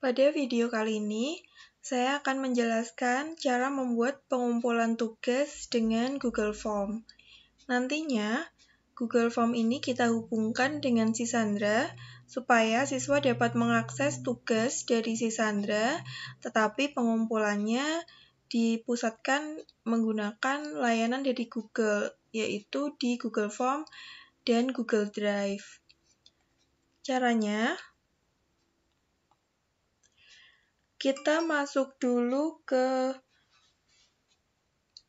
Pada video kali ini, saya akan menjelaskan cara membuat pengumpulan tugas dengan Google Form. Nantinya, Google Form ini kita hubungkan dengan Sisandra, supaya siswa dapat mengakses tugas dari Sisandra, tetapi pengumpulannya dipusatkan menggunakan layanan dari Google, yaitu di Google Form dan Google Drive. Caranya, kita masuk dulu ke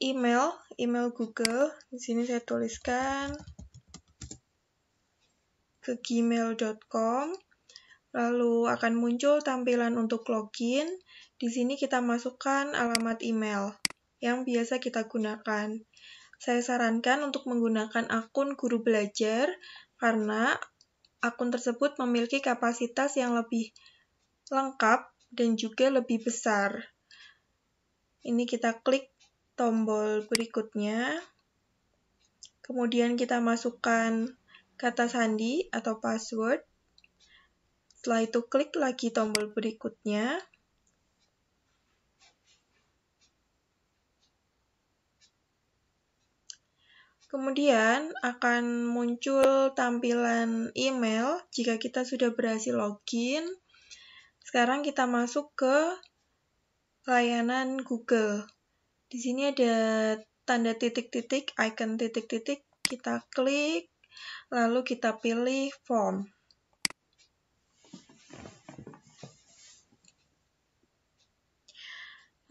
email Google. Di sini saya tuliskan ke gmail.com. Lalu akan muncul tampilan untuk login. Di sini kita masukkan alamat email yang biasa kita gunakan. Saya sarankan untuk menggunakan akun guru belajar karena akun tersebut memiliki kapasitas yang lebih lengkap dan juga lebih besar. Ini kita klik tombol berikutnya, kemudian kita masukkan kata sandi atau password. Setelah itu klik lagi tombol berikutnya. Kemudian akan muncul tampilan email jika kita sudah berhasil login. Sekarang kita masuk ke layanan Google. Di sini ada tanda titik-titik, icon titik-titik, kita klik, lalu kita pilih form.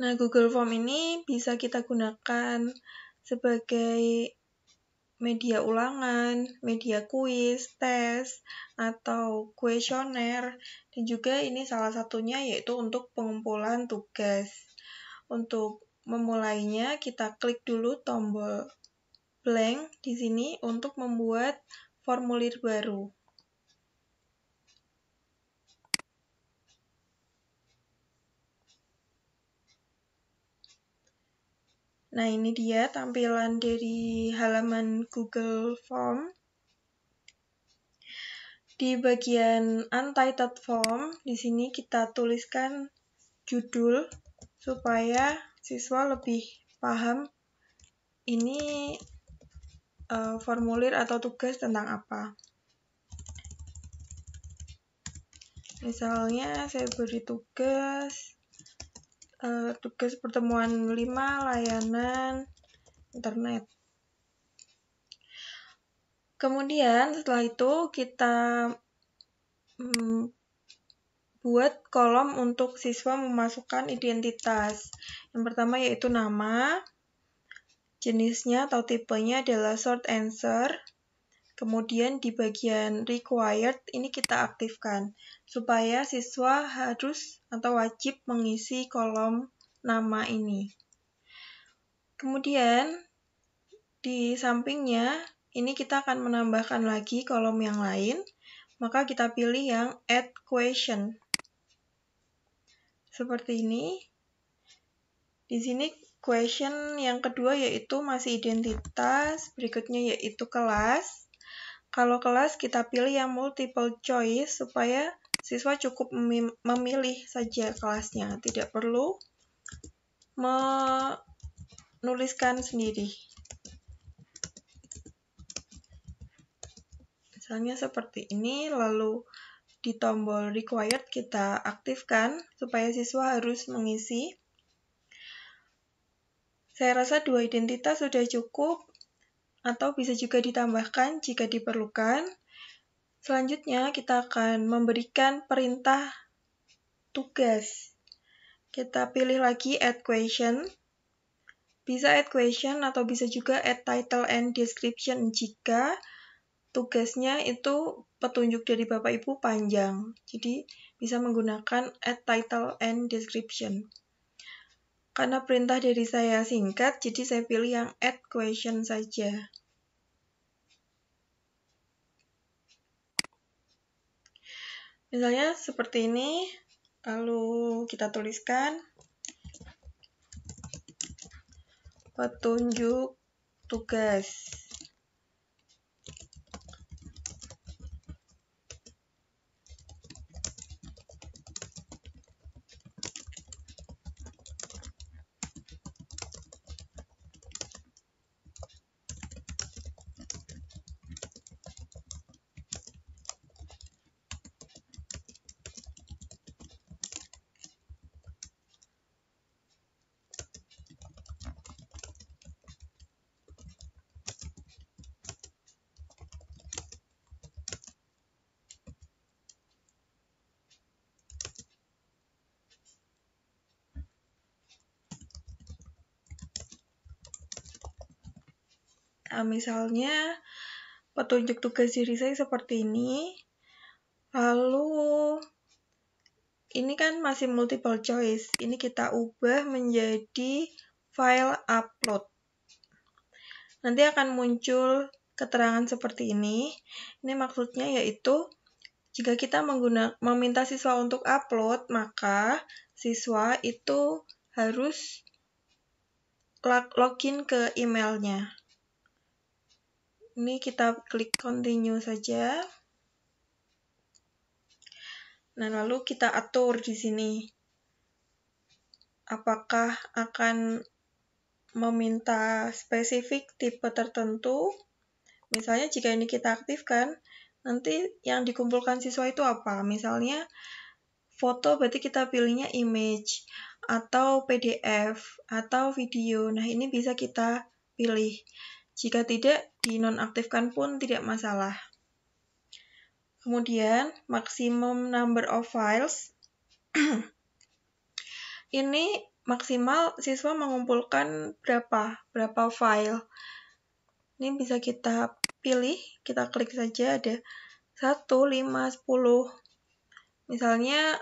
Nah, Google Form ini bisa kita gunakan sebagai media ulangan, media kuis, tes, atau kuesioner, dan juga ini salah satunya yaitu untuk pengumpulan tugas. Untuk memulainya, kita klik dulu tombol blank di sini untuk membuat formulir baru. Nah, ini dia tampilan dari halaman Google Form. Di bagian Untitled Form, di sini kita tuliskan judul supaya siswa lebih paham ini formulir atau tugas tentang apa. Misalnya saya beri tugas pertemuan 5 layanan internet. Kemudian setelah itu kita buat kolom untuk siswa memasukkan identitas. Yang pertama yaitu nama, jenisnya atau tipenya adalah short answer. Kemudian di bagian required ini kita aktifkan supaya siswa harus atau wajib mengisi kolom nama ini. Kemudian di sampingnya ini kita akan menambahkan lagi kolom yang lain, maka kita pilih yang add question. Seperti ini. Di sini question yang kedua yaitu masih identitas, berikutnya yaitu kelas. Kalau kelas kita pilih yang multiple choice supaya siswa cukup memilih saja kelasnya, tidak perlu menuliskan sendiri. Misalnya seperti ini, lalu di tombol required kita aktifkan supaya siswa harus mengisi. Saya rasa 2 identitas sudah cukup, atau bisa juga ditambahkan jika diperlukan. Selanjutnya kita akan memberikan perintah tugas. Kita pilih lagi add question. Bisa add question atau bisa juga add title and description jika tugasnya itu petunjuk dari Bapak Ibu panjang. Jadi bisa menggunakan add title and description. Karena perintah dari saya singkat, jadi saya pilih yang add question saja. Misalnya seperti ini, lalu kita tuliskan petunjuk tugas. Misalnya, petunjuk tugas diri saya seperti ini. Lalu, ini kan masih multiple choice. Ini kita ubah menjadi file upload. Nanti akan muncul keterangan seperti ini. Ini maksudnya yaitu, jika kita meminta siswa untuk upload, maka siswa itu harus login ke emailnya. Ini kita klik continue saja. Nah, lalu kita atur di sini. Apakah akan meminta spesifik tipe tertentu? Misalnya jika ini kita aktifkan, nanti yang dikumpulkan siswa itu apa? Misalnya foto berarti kita pilihnya image, atau PDF, atau video. Nah, ini bisa kita pilih. Jika tidak, dinonaktifkan pun tidak masalah. Kemudian, maximum number of files. Ini maksimal siswa mengumpulkan berapa file. Ini bisa kita pilih, kita klik saja, ada 1, 5, 10. Misalnya,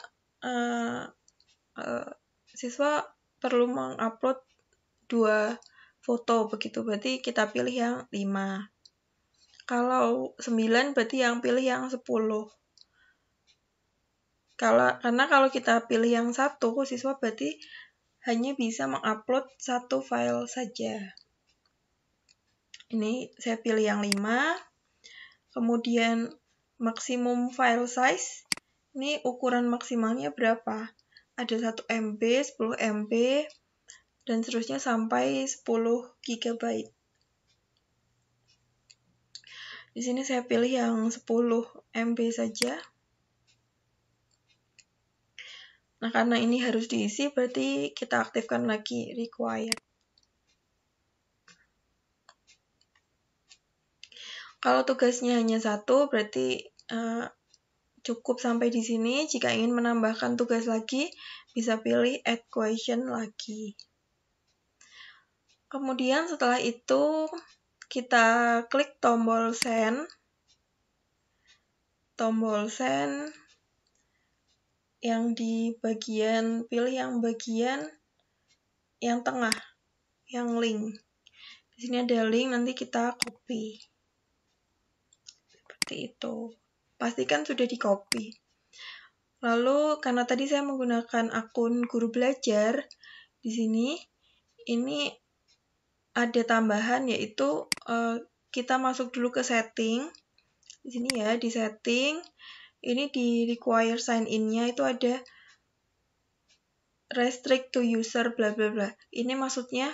siswa perlu mengupload 2 foto, begitu. Berarti kita pilih yang 5. Kalau 9, berarti yang pilih yang 10. Karena kalau kita pilih yang 1, siswa berarti hanya bisa mengupload 1 file saja. Ini saya pilih yang 5. Kemudian maksimum file size. Ini ukuran maksimalnya berapa? Ada 1 MB, 10 MB, dan seterusnya sampai 10 GB. Di sini saya pilih yang 10 MB saja. Nah, karena ini harus diisi, berarti kita aktifkan lagi required. Kalau tugasnya hanya 1, berarti cukup sampai di sini. Jika ingin menambahkan tugas lagi, bisa pilih add question lagi. Kemudian setelah itu, kita klik tombol send. Tombol send yang di bagian, pilih yang bagian yang tengah, yang link. Di sini ada link, nanti kita copy. Seperti itu. Pastikan sudah di-copy. Lalu, karena tadi saya menggunakan akun guru belajar, di sini, ini ada tambahan, yaitu kita masuk dulu ke setting. Di sini ya, di setting, ini di require sign in-nya itu ada restrict to user bla bla bla. Ini maksudnya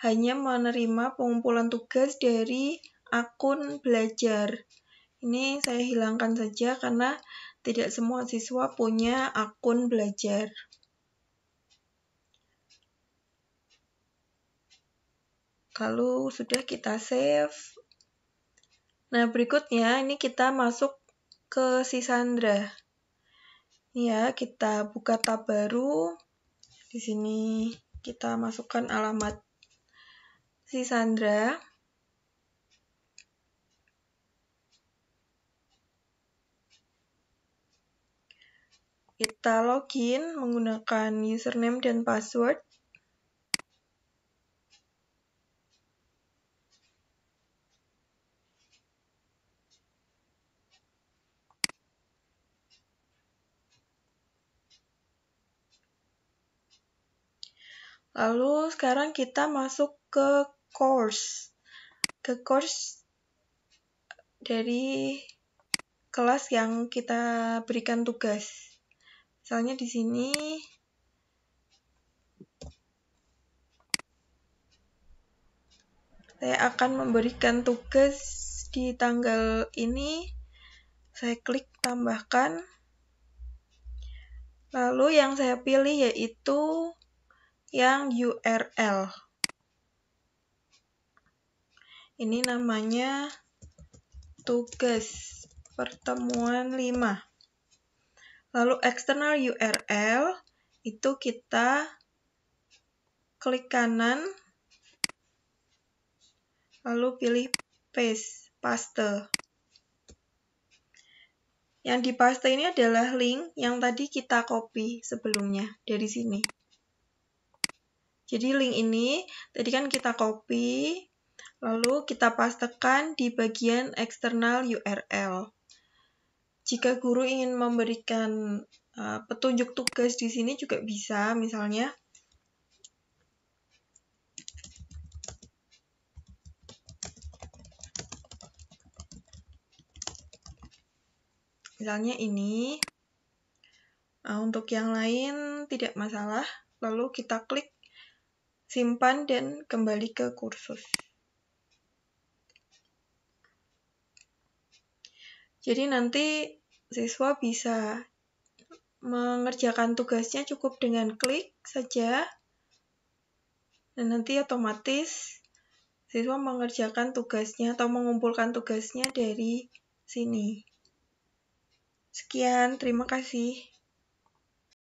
hanya menerima pengumpulan tugas dari akun belajar. Ini saya hilangkan saja karena tidak semua siswa punya akun belajar. Lalu sudah kita save. Nah, berikutnya ini kita masuk ke Sisandra. Ini ya, kita buka tab baru. Di sini kita masukkan alamat Sisandra. Kita login menggunakan username dan password. Lalu sekarang kita masuk ke course. Ke course dari kelas yang kita berikan tugas. Misalnya di sini saya akan memberikan tugas di tanggal ini. Saya klik tambahkan. Lalu yang saya pilih yaitu yang URL. Ini namanya tugas pertemuan 5. Lalu external URL itu kita klik kanan. lalu pilih paste. Yang di paste ini adalah link yang tadi kita copy sebelumnya dari sini. Jadi link ini tadi kan kita copy, lalu kita pastekan di bagian eksternal URL. Jika guru ingin memberikan petunjuk tugas di sini juga bisa, misalnya ini. Untuk yang lain tidak masalah, lalu kita klik simpan dan kembali ke kursus. Jadi nanti siswa bisa mengerjakan tugasnya cukup dengan klik saja, dan nanti otomatis siswa mengerjakan tugasnya atau mengumpulkan tugasnya dari sini. Sekian, terima kasih.